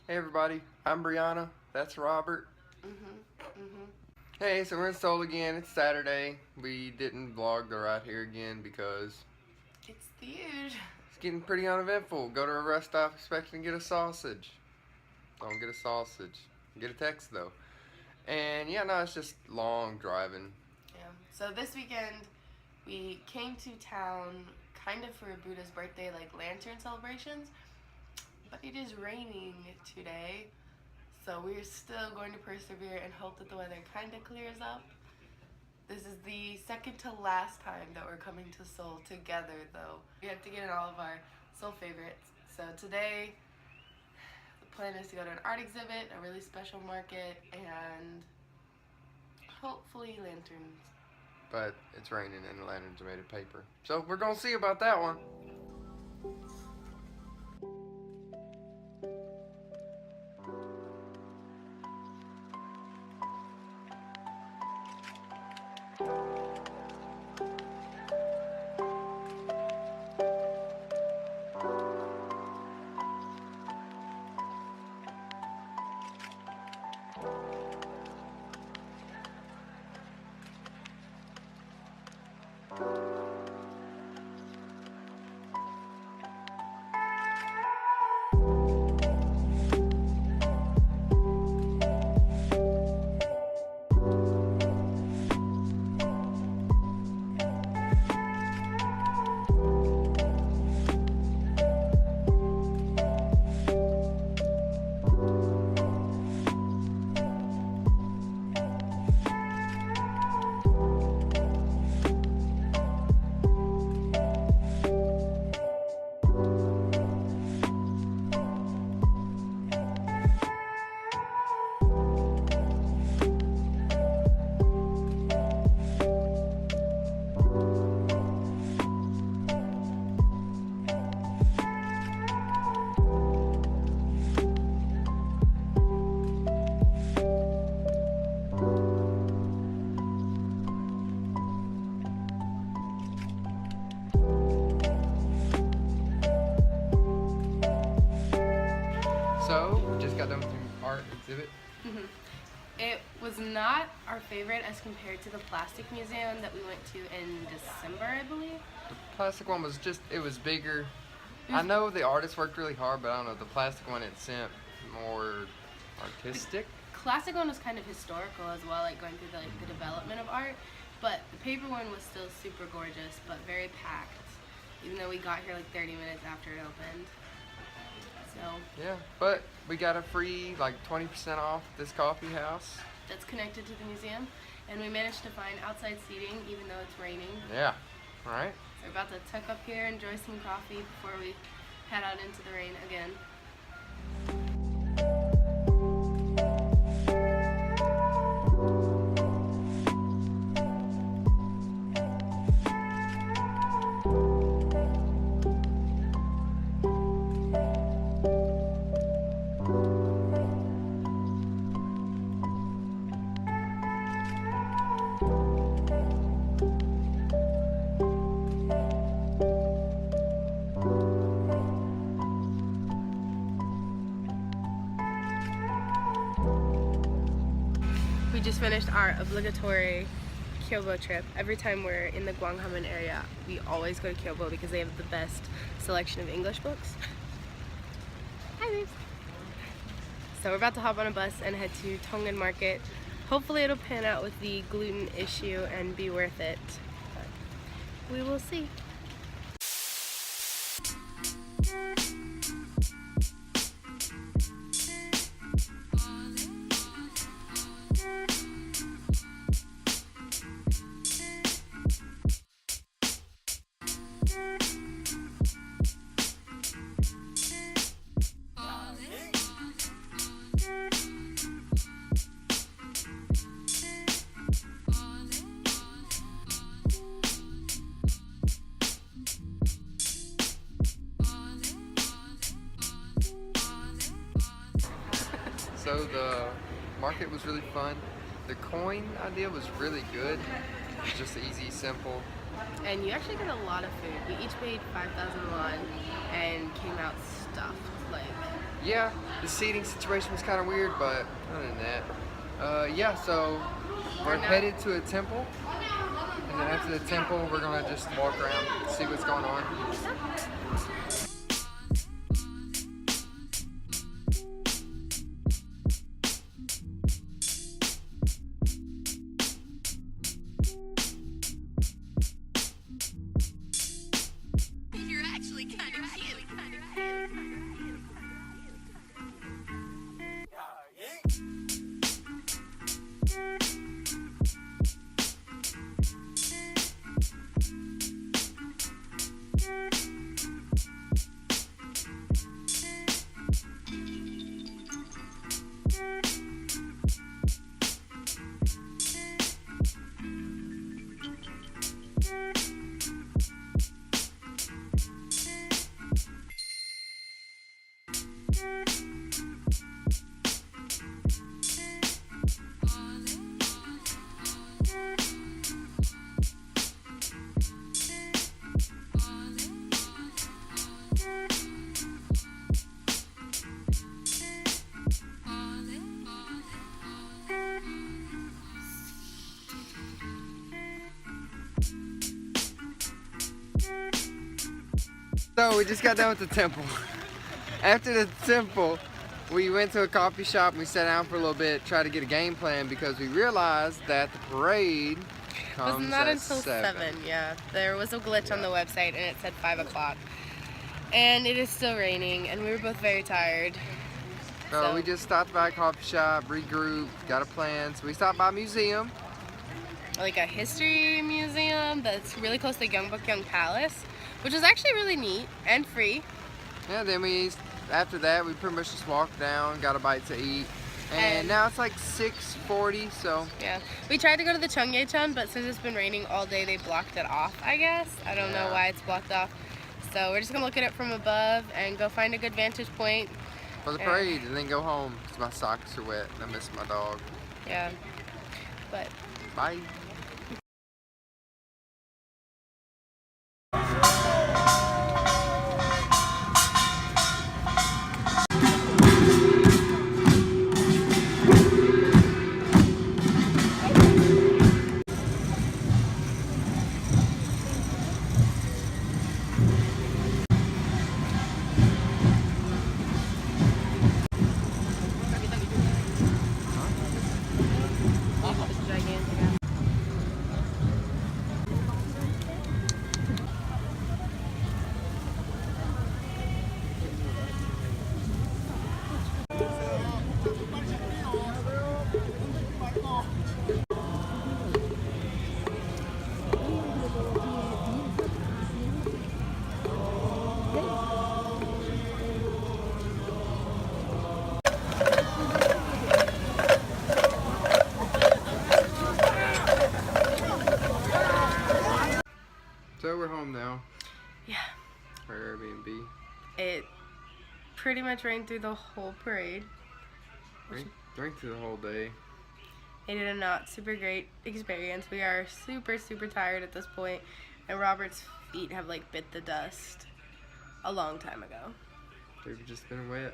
Hey everybody, I'm Brianna. That's Robert. Hey, so we're in Seoul again. It's Saturday. We didn't vlog the ride here again because It's the huge. it's getting pretty uneventful. Go to a rest stop expecting to get a sausage. Don't get a sausage. Get a text though. And yeah, no, it's just long driving. Yeah. So this weekend we came to town kind of for Buddha's birthday, like lantern celebrations. But it is raining today. So we're still going to persevere and hope that the weather kind of clears up. This is the second to last time that we're coming to Seoul together though. We have to get in all of our Seoul favorites. So today the plan is to go to an art exhibit, a really special market, and hopefully lanterns. But it's raining and the lanterns are made of paper. So we're gonna see about that one. So, we just got done with the art exhibit. It was not our favorite as compared to the plastic museum that we went to in December, I believe. The plastic one was just, it was bigger. I know the artist worked really hard, but I don't know, the plastic one it sent more artistic. Classic one was kind of historical as well, like going through the development of art. But the paper one was still super gorgeous, but very packed, even though we got here like 30 minutes after it opened. So Yeah, but we got a free like 20% off this coffee house. that's connected to the museum, and we managed to find outside seating even though it's raining. Yeah, all right. So we're about to tuck up here, enjoy some coffee before we head out into the rain again. We just finished our obligatory Kyobo trip. Every time we're in the Gwanghamun area, we always go to Kyobo because they have the best selection of English books. Hi, babes. So we're about to hop on a bus and head to Tongin Market. Hopefully it'll pan out with the gluten issue and be worth it. But we will see. So the market was really fun. The coin idea was really good. It's just easy, simple. And you actually get a lot of food. We each paid 5,000 won and came out stuffed. Like, yeah, the seating situation was kind of weird, but other than that, yeah. So we're headed to a temple, and then after the temple, we're gonna just walk around, see what's going on. You're actually kind of cute. So we just got done with the temple. After the temple, we went to a coffee shop and we sat down for a little bit, tried to get a game plan because we realized that the parade comes Was not at until 7. 7, yeah. There was a glitch on the website and it said 5 o'clock. And it is still raining and we were both very tired. So we just stopped by a coffee shop, regrouped, got a plan. So we stopped by a museum. Like a history museum that's really close to Gyeongbokgung Palace, which is actually really neat and free. Yeah, then after that, we pretty much just walked down, got a bite to eat. And now it's like 6:40, so. Yeah, we tried to go to the Cheonggyecheon, but since it's been raining all day, they blocked it off, I guess. I don't know why it's blocked off. So we're just gonna look at it from above and go find a good vantage point. For the parade, and then go home, because my socks are wet and I miss my dog. Yeah, but. Bye. So we're home now. Yeah. Our Airbnb. It pretty much rained through the whole parade. Drank through the whole day. It did a not super great experience. We are super tired at this point, and Robert's feet have like bit the dust a long time ago. They've just been wet.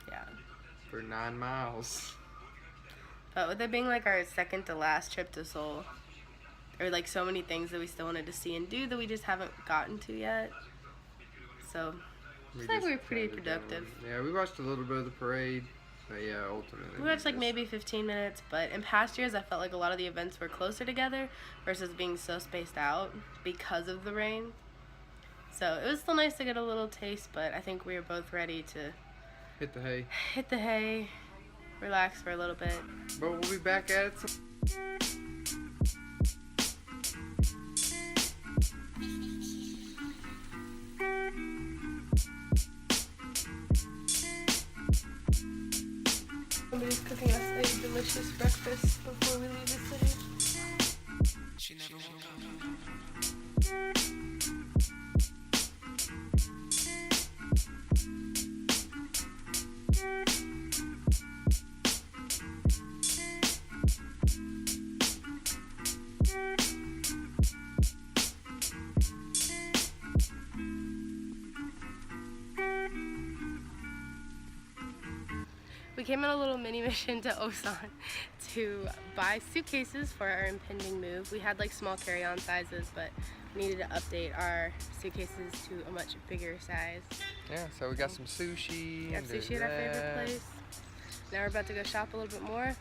Yeah. For 9 miles. But with it being like our second to last trip to Seoul, there were like so many things that we still wanted to see and do that we just haven't gotten to yet. So it's like we were pretty productive. Yeah, we watched a little bit of the parade, but yeah, ultimately. We watched like maybe 15 minutes, but in past years I felt like a lot of the events were closer together versus being so spaced out because of the rain. So it was still nice to get a little taste, but I think we were both ready to hit the hay, relax for a little bit. But we'll be back at it. Somebody's cooking us a delicious breakfast before we leave the city. She never woke up. We came on a little mini mission to Osan to buy suitcases for our impending move. We had like small carry-on sizes, but we needed to update our suitcases to a much bigger size. Yeah, so we got some sushi. We got sushi at our favorite place. Now we're about to go shop a little bit more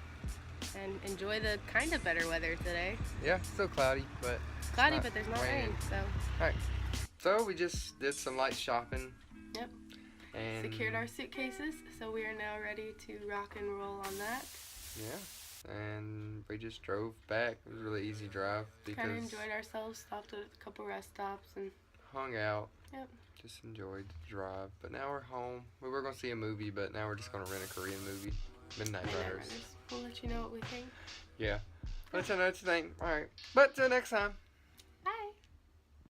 and enjoy the kind of better weather today. Yeah, still cloudy, but It's cloudy, but there's no rain, so. Alright, so we just did some light shopping. Yep. And Secured our suitcases, so we are now ready to rock and roll on that. yeah, and we just drove back. It was a really easy drive because Kind of enjoyed ourselves, stopped at a couple rest stops and hung out. Yep. Just enjoyed the drive. But now we're home. We were going to see a movie, but now we're just going to rent a Korean movie. Midnight Runners. We'll let you know what we think. Yeah. Let you know what you think. Alright. But till next time.